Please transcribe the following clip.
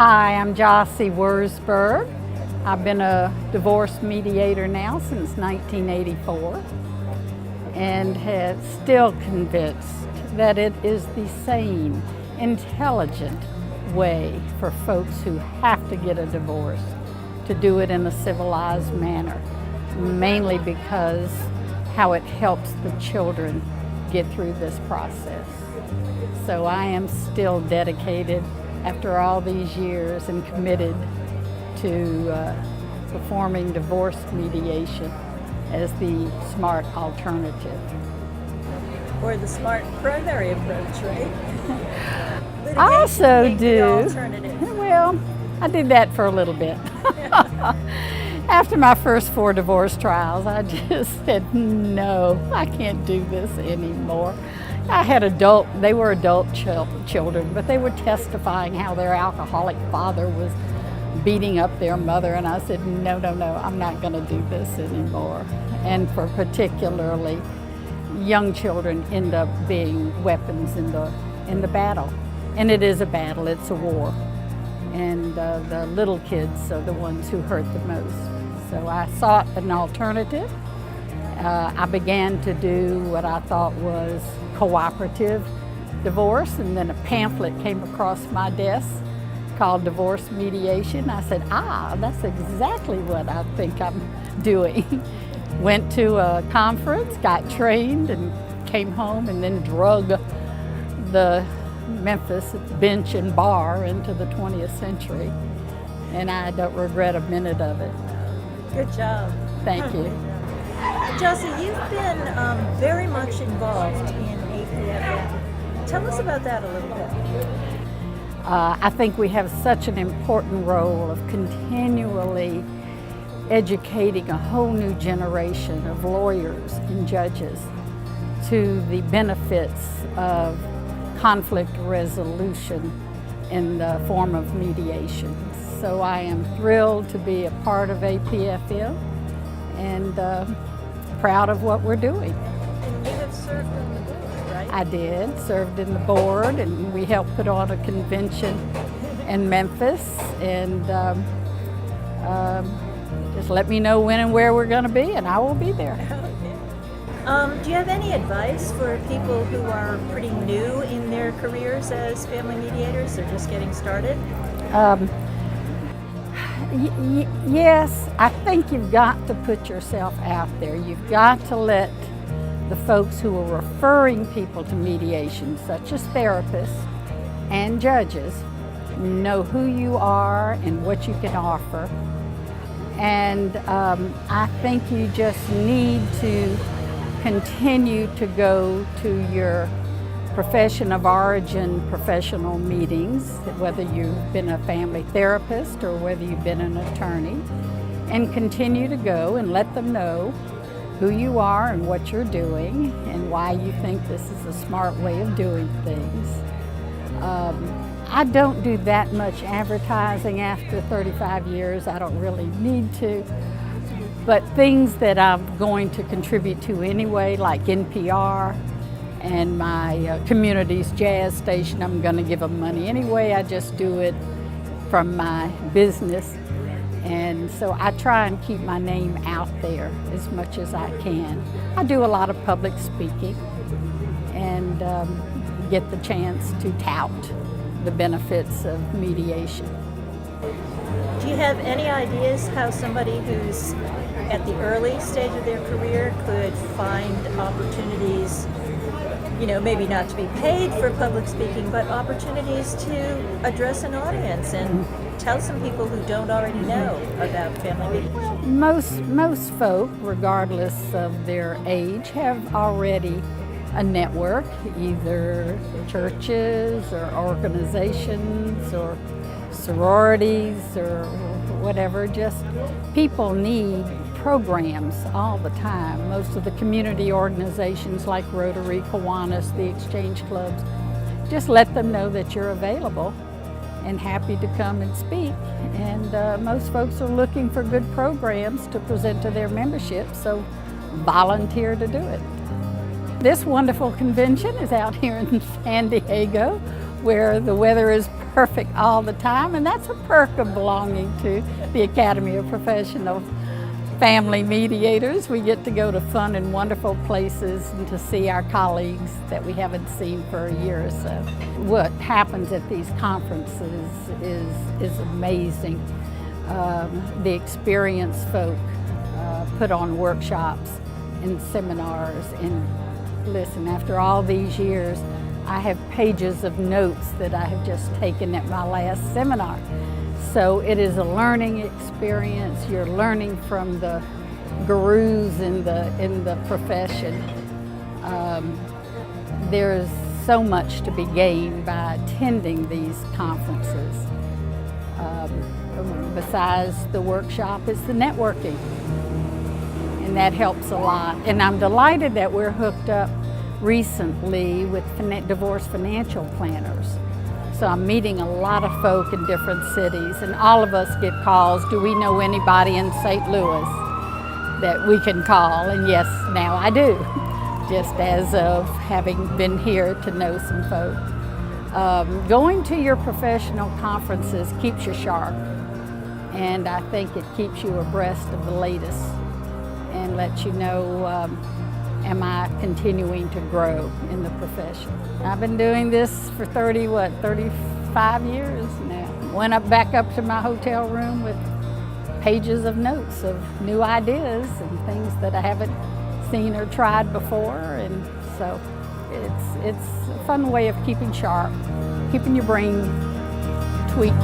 Hi, I'm Jocelyn Wurzburg. I've been a divorce mediator now since 1984 and have still convinced that it is the sane, intelligent way for folks who have to get a divorce to do it in a civilized manner, mainly because how it helps the children get through this process. So I am still dedicated after all these years and committed to performing divorce mediation as the smart alternative. Or the smart primary approach, right? I also Litigation being do. the alternative. Well, I did that for a little bit. After my first 4 divorce trials, I just said, no, I can't do this anymore. I had they were adult children, but they were testifying how their alcoholic father was beating up their mother, and I said, no, I'm not going to do this anymore. And for particularly young children end up being weapons in the battle. And it is a battle, it's a war. And the little kids are the ones who hurt the most. So I sought an alternative. I began to do what I thought was cooperative divorce, and then a pamphlet came across my desk called Divorce Mediation. I said, that's exactly what I think I'm doing. Went to a conference, got trained, and came home, and then drug the Memphis bench and bar into the 20th century. And I don't regret a minute of it. Good job. Thank you. Jocelyn, you've been very much involved in APFM. Tell us about that a little bit. I think we have such an important role of continually educating a whole new generation of lawyers and judges to the benefits of conflict resolution in the form of mediation. So I am thrilled to be a part of APFM and proud of what we're doing. And you have served on the board, right? I did, served in the board, and we helped put on a convention in Memphis, and just let me know when and where we're going to be, and I will be there. Do you have any advice for people who are pretty new in their careers as family mediators? They're just getting started? Yes, I think you've got to put yourself out there. You've got to let the folks who are referring people to mediation, such as therapists and judges, know who you are and what you can offer. And I think you just need to continue to go to your profession of origin professional meetings, whether you've been a family therapist or whether you've been an attorney, and continue to go and let them know who you are and what you're doing and why you think this is a smart way of doing things. I don't do that much advertising after 35 years. I don't really need to. But things that I'm going to contribute to anyway, like NPR and my community's jazz station, I'm going to give them money anyway. I just do it from my business. And so I try and keep my name out there as much as I can. I do a lot of public speaking and get the chance to tout the benefits of mediation. Do you have any ideas how somebody who's at the early stage of their career could find opportunities, maybe not to be paid for public speaking, but opportunities to address an audience and tell some people who don't already know about family mediation? Most folk, regardless of their age, have already a network, either churches or organizations or sororities or whatever. Just people need programs all the time. Most of the community organizations like Rotary, Kiwanis, the Exchange Clubs, just let them know that you're available and happy to come and speak. And most folks are looking for good programs to present to their membership, so volunteer to do it. This wonderful convention is out here in San Diego, where the weather is perfect all the time, and that's a perk of belonging to the Academy of Professional Family Mediators. We get to go to fun and wonderful places and to see our colleagues that we haven't seen for a year or so. What happens at these conferences is amazing. The experienced folk put on workshops and seminars, and listen, after all these years, I have pages of notes that I have just taken at my last seminar. So it is a learning experience. You're learning from the gurus in the profession. There's so much to be gained by attending these conferences. Besides the workshop, it's the networking, and that helps a lot. And I'm delighted that we're hooked up recently with divorce financial planners. So I'm meeting a lot of folk in different cities, and all of us get calls, do we know anybody in St. Louis that we can call? And yes, now I do, just as of having been here to know some folk. Going to your professional conferences keeps you sharp, and I think it keeps you abreast of the latest and lets you know, am I continuing to grow in the profession? I've been doing this for 35 years now. Went back up to my hotel room with pages of notes of new ideas and things that I haven't seen or tried before, and so it's a fun way of keeping sharp, keeping your brain tweaked.